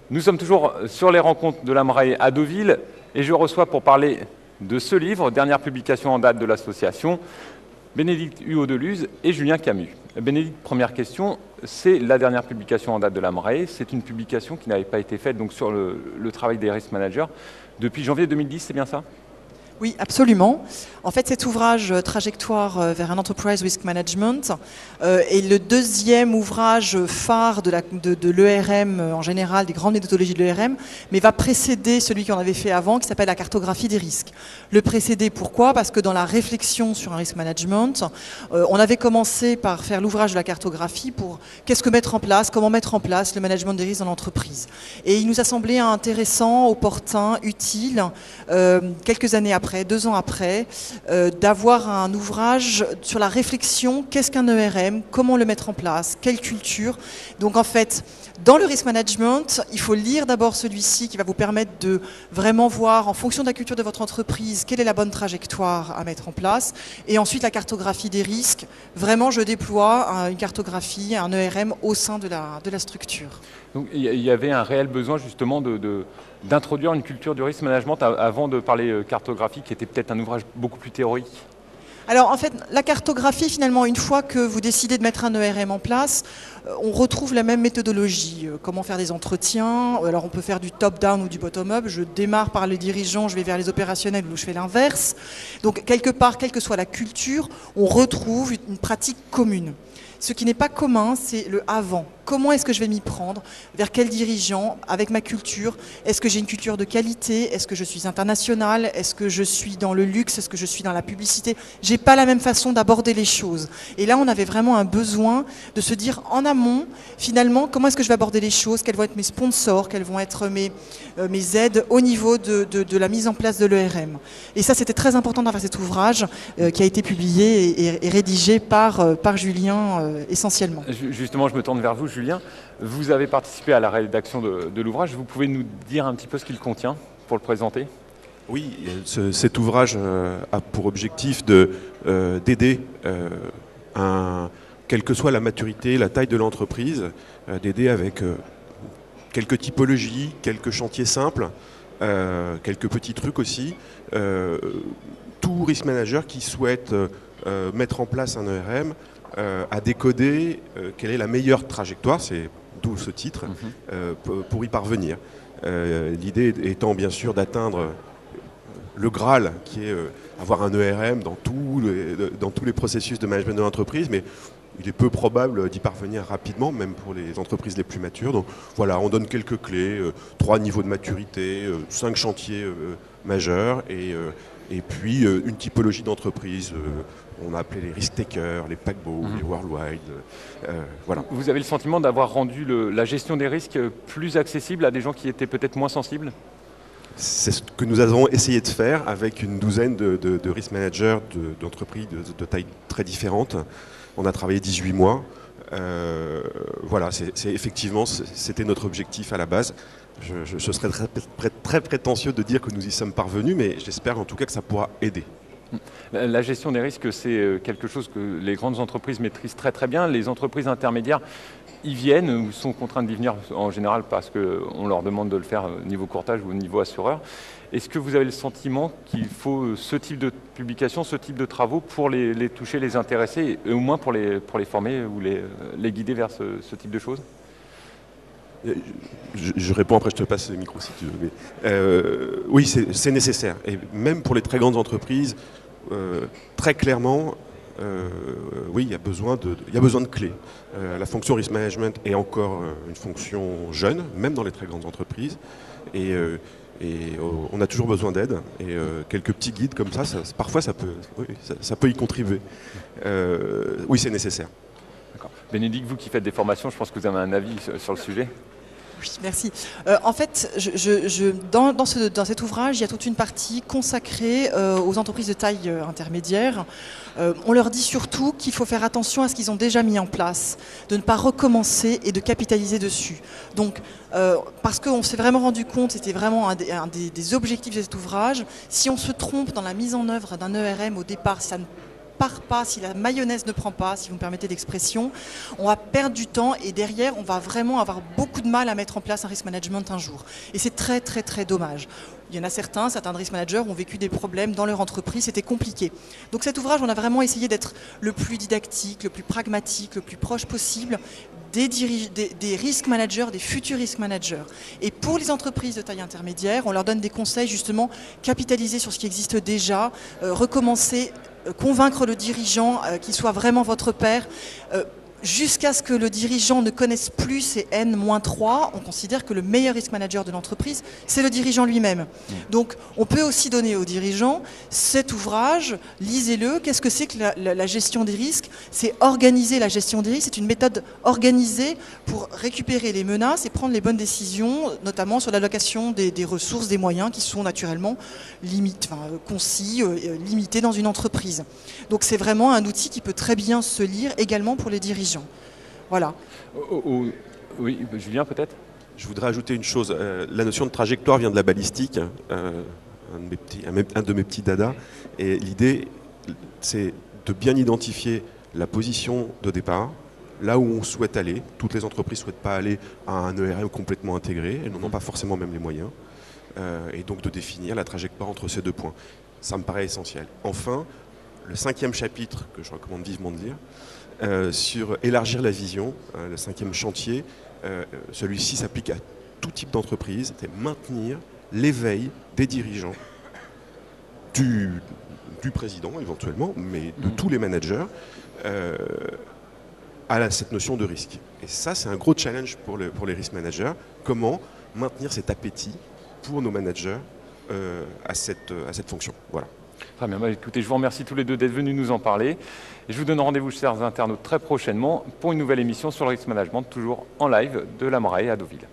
Nous sommes toujours sur les rencontres de l'AMRAE à Deauville et je reçois pour parler de ce livre, dernière publication en date de l'association, Bénédicte Huot de Luz et Julien Camus. Bénédicte, première question, c'est la dernière publication en date de l'AMRAE. C'est une publication qui n'avait pas été faite donc, sur le travail des risk managers depuis janvier 2010, c'est bien ça ? Oui, absolument. En fait, cet ouvrage Trajectoire vers un Enterprise Risk Management est le deuxième ouvrage phare de l'ERM en général, des grandes méthodologies de l'ERM, mais va précéder celui qu'on avait fait avant, qui s'appelle la cartographie des risques. Le précéder, pourquoi ? Parce que dans la réflexion sur un risk management, on avait commencé par faire l'ouvrage de la cartographie pour qu'est-ce que mettre en place, comment mettre en place le management des risques dans l'entreprise. Et il nous a semblé intéressant, opportun, utile, quelques années après, 2 ans après, d'avoir un ouvrage sur la réflexion, qu'est-ce qu'un ERM, comment le mettre en place, quelle culture. Donc en fait, dans le risk management, il faut lire d'abord celui-ci qui va vous permettre de vraiment voir, en fonction de la culture de votre entreprise, quelle est la bonne trajectoire à mettre en place. Et ensuite, la cartographie des risques. Vraiment, je déploie une cartographie, un ERM au sein de la structure. Donc, il y avait un réel besoin justement d'introduire une culture du risk management avant de parler cartographie, qui était peut-être un ouvrage beaucoup plus théorique. Alors en fait, la cartographie, finalement, une fois que vous décidez de mettre un ERM en place, on retrouve la même méthodologie. Comment faire des entretiens. Alors on peut faire du top-down ou du bottom-up. Je démarre par les dirigeants, je vais vers les opérationnels ou je fais l'inverse. Donc quelque part, quelle que soit la culture, on retrouve une pratique commune. Ce qui n'est pas commun, c'est le avant. Comment est-ce que je vais m'y prendre? Vers quel dirigeant? Avec ma culture? Est-ce que j'ai une culture de qualité? Est-ce que je suis international? Est-ce que je suis dans le luxe? Est-ce que je suis dans la publicité? J'ai pas la même façon d'aborder les choses. Et là, on avait vraiment un besoin de se dire en amont, finalement, comment est-ce que je vais aborder les choses? Quels vont être mes sponsors? Quelles vont être mes aides au niveau de la mise en place de l'ERM? Et ça, c'était très important d'avoir cet ouvrage qui a été publié et rédigé par Julien essentiellement. Justement, je me tourne vers vous, Julien. Vous avez participé à la rédaction de l'ouvrage. Vous pouvez nous dire un petit peu ce qu'il contient pour le présenter ? Oui, cet ouvrage a pour objectif d'aider, quelle que soit la maturité, la taille de l'entreprise, d'aider avec quelques typologies, quelques chantiers simples, quelques petits trucs aussi. Tout risk manager qui souhaite mettre en place un ERM à décoder quelle est la meilleure trajectoire, c'est d'où ce titre, pour y parvenir. L'idée étant bien sûr d'atteindre le Graal, qui est avoir un ERM dans tous les processus de management de l'entreprise, mais il est peu probable d'y parvenir rapidement, même pour les entreprises les plus matures. Donc voilà, on donne quelques clés, 3 niveaux de maturité, 5 chantiers majeurs, et puis une typologie d'entreprise. On a appelé les risk-takers, les paquebots, les worldwide. Voilà. Vous avez le sentiment d'avoir rendu la gestion des risques plus accessible à des gens qui étaient peut-être moins sensibles ? C'est ce que nous avons essayé de faire avec une douzaine de risk managers d'entreprises de tailles très différentes. On a travaillé 18 mois. Voilà, effectivement, c'était notre objectif à la base. Je serais très prétentieux de dire que nous y sommes parvenus, mais j'espère en tout cas que ça pourra aider. La gestion des risques, c'est quelque chose que les grandes entreprises maîtrisent très très bien. Les entreprises intermédiaires y viennent ou sont contraintes d'y venir en général parce qu'on leur demande de le faire au niveau courtage ou au niveau assureur. Est-ce que vous avez le sentiment qu'il faut ce type de publication, ce type de travaux pour les toucher, les intéresser, et au moins pour les former ou les guider vers ce type de choses ? Je réponds, après je te passe le micro si tu veux. Mais, oui, c'est nécessaire. Et même pour les très grandes entreprises, très clairement, oui, il y a besoin de clés. La fonction risk management est encore une fonction jeune, même dans les très grandes entreprises. Et on a toujours besoin d'aide. Et quelques petits guides comme ça parfois ça peut y contribuer. Oui, c'est nécessaire. D'accord. Bénédicte, vous qui faites des formations, je pense que vous avez un avis sur le sujet. Oui, merci. En fait, dans cet ouvrage, il y a toute une partie consacrée aux entreprises de taille intermédiaire. On leur dit surtout qu'il faut faire attention à ce qu'ils ont déjà mis en place, de ne pas recommencer et de capitaliser dessus. Donc, parce qu'on s'est vraiment rendu compte, c'était vraiment un des objectifs de cet ouvrage, si on se trompe dans la mise en œuvre d'un ERM au départ, ça ne part pas, si la mayonnaise ne prend pas, si vous me permettez l'expression, on va perdre du temps et derrière, on va vraiment avoir beaucoup de mal à mettre en place un risk management un jour. Et c'est très, très, très dommage. Il y en a certains risk managers ont vécu des problèmes dans leur entreprise, c'était compliqué. Donc cet ouvrage, on a vraiment essayé d'être le plus didactique, le plus pragmatique, le plus proche possible des risk managers, des futurs risk managers. Et pour les entreprises de taille intermédiaire, on leur donne des conseils justement, capitaliser sur ce qui existe déjà, recommencer, convaincre le dirigeant qu'il soit vraiment votre père, jusqu'à ce que le dirigeant ne connaisse plus ses N-3, on considère que le meilleur risk manager de l'entreprise, c'est le dirigeant lui-même. Donc, on peut aussi donner aux dirigeants cet ouvrage, lisez-le. Qu'est-ce que c'est que la gestion des risques? C'est organiser la gestion des risques. C'est une méthode organisée pour récupérer les menaces et prendre les bonnes décisions, notamment sur l'allocation des ressources, des moyens qui sont naturellement concis, limités dans une entreprise. Donc, c'est vraiment un outil qui peut très bien se lire également pour les dirigeants. Voilà. Oui, Julien, peut-être? Je voudrais ajouter une chose. La notion de trajectoire vient de la balistique, un de mes petits dadas. Et l'idée, c'est de bien identifier la position de départ, là où on souhaite aller. Toutes les entreprises ne souhaitent pas aller à un ERM complètement intégré. Elles n'en ont pas forcément même les moyens. Et donc de définir la trajectoire entre ces deux points. Ça me paraît essentiel. Enfin, le 5e chapitre, que je recommande vivement de lire, sur élargir la vision, le 5e chantier, celui-ci s'applique à tout type d'entreprise, c'est maintenir l'éveil des dirigeants, du président éventuellement, mais de tous les managers, à cette notion de risque. Et ça, c'est un gros challenge pour les risk managers. Comment maintenir cet appétit pour nos managers à cette fonction. Voilà. Très bien. Écoutez, je vous remercie tous les deux d'être venus nous en parler. Et je vous donne rendez-vous, chers internautes, très prochainement pour une nouvelle émission sur le risk management, toujours en live de la Moraille à Deauville.